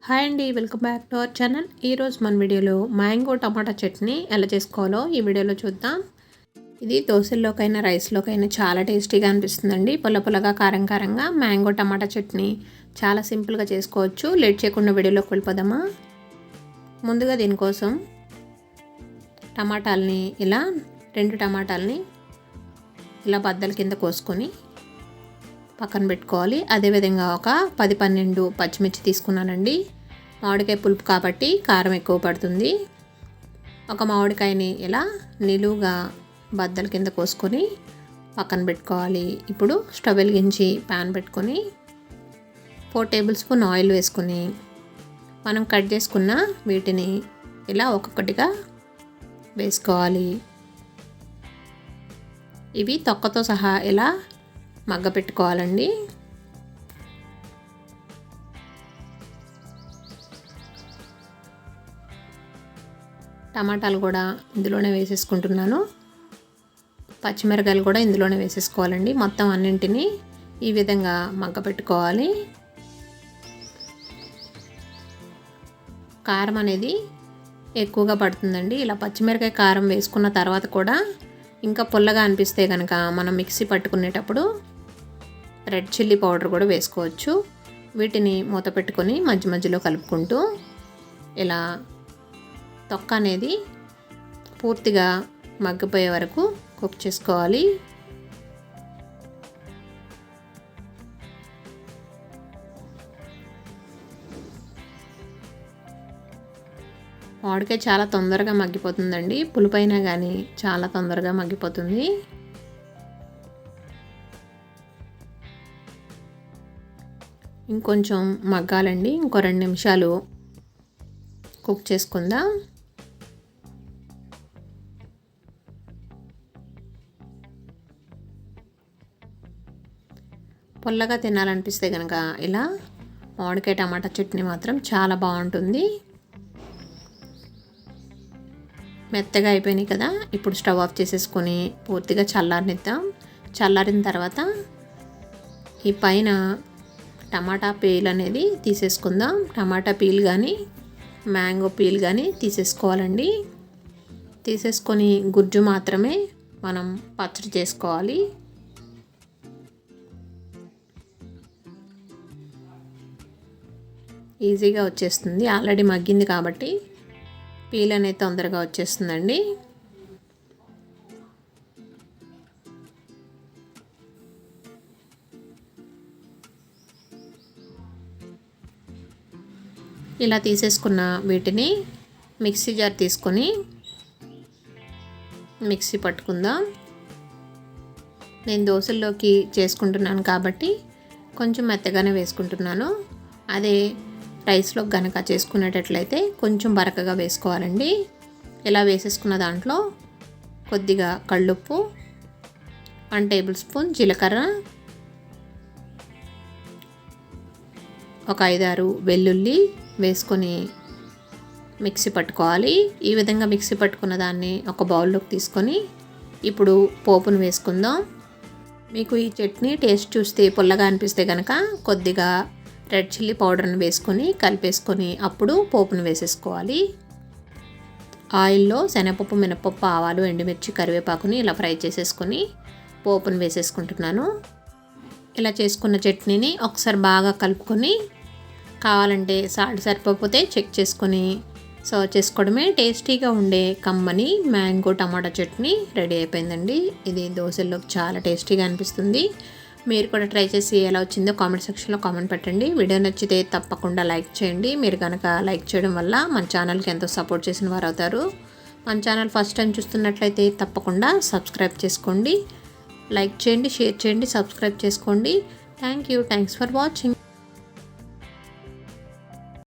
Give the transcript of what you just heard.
Hi అండి, welcome back to our channel. ఈరోజు మన వీడియోలో మ్యాంగో టమాటా చట్నీ ఎలా చేసుకోవాలో ఈ వీడియోలో చూద్దాం. ఇది దోశల్లోకైనా రైస్లోకైనా చాలా టేస్టీగా అనిపిస్తుందండి. పుల్ల పుల్లగా కారం కారంగా మ్యాంగో టమాటా చట్నీ చాలా సింపుల్గా చేసుకోవచ్చు. లేట్ చేయకుండా వీడియోలోకి వెళ్ళిపోదామా. ముందుగా దీనికోసం టమాటాలని ఇలా 2 టమాటాలని ఇలా బద్దల కింద కోసుకొని పక్కన పెట్టుకోవాలి. అదేవిధంగా ఒక 10-12 పచ్చిమిర్చి తీసుకున్నానండి. మామిడికాయ పులుపు కాబట్టి కారం ఎక్కువ పడుతుంది. ఒక మామిడికాయని ఇలా నిలువుగా బద్దల కింద కోసుకొని పక్కన పెట్టుకోవాలి. ఇప్పుడు స్టవ్ వెలిగించి ప్యాన్ పెట్టుకొని 4 టేబుల్ స్పూన్ ఆయిల్ వేసుకొని మనం కట్ చేసుకున్న వీటిని ఇలా ఒక్కొక్కటిగా వేసుకోవాలి. ఇవి తొక్కతో సహా ఇలా మగ్గ పెట్టుకోవాలండి. టమాటాలు కూడా ఇందులోనే వేసేసుకుంటున్నాను. పచ్చిమిరకాయలు కూడా ఇందులోనే వేసేసుకోవాలండి. మొత్తం అన్నింటినీ ఈ విధంగా మగ్గ పెట్టుకోవాలి. కారం అనేది ఎక్కువగా పడుతుందండి. ఇలా పచ్చిమిరకాయ కారం వేసుకున్న తర్వాత కూడా ఇంకా పుల్లగా అనిపిస్తే కనుక మనం మిక్సీ పట్టుకునేటప్పుడు రెడ్ చిల్లీ పౌడర్ కూడా వేసుకోవచ్చు. వీటిని మూత పెట్టుకొని మధ్య మధ్యలో కలుపుకుంటూ ఇలా తొక్క అనేది పూర్తిగా మగ్గిపోయే వరకు కుక్ చేసుకోవాలి. మామిడికాయ చాలా తొందరగా మగ్గిపోతుందండి. పులుపైనా కానీ చాలా తొందరగా మగ్గిపోతుంది. ఇంకొంచెం మగ్గాలండి. ఇంకో 2 నిమిషాలు కుక్ చేసుకుందాం. పుల్లగా తినాలనిపిస్తే కనుక ఇలా మామిడికాయ టమాటా చట్నీ మాత్రం చాలా బాగుంటుంది. మెత్తగా అయిపోయినాయి కదా. ఇప్పుడు స్టవ్ ఆఫ్ చేసేసుకొని పూర్తిగా చల్లారనిద్దాం. చల్లారిన తర్వాత ఈ పైన టమాటా పీల్ అనేది తీసేసుకుందాం. టమాటా పీల్ కానీ మ్యాంగో పీల్ కానీ తీసేసుకోవాలండి. తీసేసుకొని గుజ్జు మాత్రమే మనం పచ్చడి చేసుకోవాలి. ఈజీగా వచ్చేస్తుంది. ఆల్రెడీ మగ్గింది కాబట్టి పీల్ అనేది తొందరగా వచ్చేస్తుందండి. ఇలా తీసేసుకున్న వీటిని మిక్సీ జార్ తీసుకొని మిక్సీ పట్టుకుందాం. నేను దోశల్లోకి చేసుకుంటున్నాను కాబట్టి కొంచెం మెత్తగానే వేసుకుంటున్నాను. అదే రైస్లో గనక చేసుకునేటట్లయితే కొంచెం బరకగా వేసుకోవాలండి. ఇలా వేసేసుకున్న దాంట్లో కొద్దిగా కళ్ళుప్పు, 1 టేబుల్ స్పూన్ జీలకర్ర, ఒక 5-6 వెల్లుల్లి వేసుకొని మిక్సీ పట్టుకోవాలి. ఈ విధంగా మిక్సీ పట్టుకున్న దాన్ని ఒక బౌల్లోకి తీసుకొని ఇప్పుడు పోపును వేసుకుందాం. మీకు ఈ చట్నీ టేస్ట్ చూస్తే పుల్లగా అనిపిస్తే కనుక కొద్దిగా రెడ్ చిల్లీ పౌడర్ని వేసుకొని కలిపేసుకొని అప్పుడు పోపును వేసేసుకోవాలి. ఆయిల్లో శనగపప్పు, మినపప్పు, ఆవాలు, ఎండుమిర్చి, కరివేపాకుని ఇలా ఫ్రై చేసేసుకొని పోపును వేసేసుకుంటున్నాను. ఇలా చేసుకున్న చట్నీని ఒకసారి బాగా కలుపుకొని కావాలంటే సాల్ట్ సరిపోతే చెక్ చేసుకొని సర్వ్ చేసుకోవడమే. టేస్టీగా ఉండే కమ్మని మ్యాంగో టమాటా చట్నీ రెడీ అయిపోయిందండి. ఇది దోశల్లోకి చాలా టేస్టీగా అనిపిస్తుంది. మీరు కూడా ట్రై చేసి ఎలా వచ్చిందో కామెంట్ సెక్షన్లో కామెంట్ పెట్టండి. వీడియో నచ్చితే తప్పకుండా లైక్ చేయండి. మీరు కనుక లైక్ చేయడం వల్ల మన ఛానల్కి ఎంతో సపోర్ట్ చేసిన వారు అవుతారు. మన ఛానల్ ఫస్ట్ టైం చూస్తున్నట్లయితే తప్పకుండా సబ్స్క్రైబ్ చేసుకోండి. లైక్ చేయండి, షేర్ చేయండి, సబ్స్క్రైబ్ చేసుకోండి. Thanks for watching.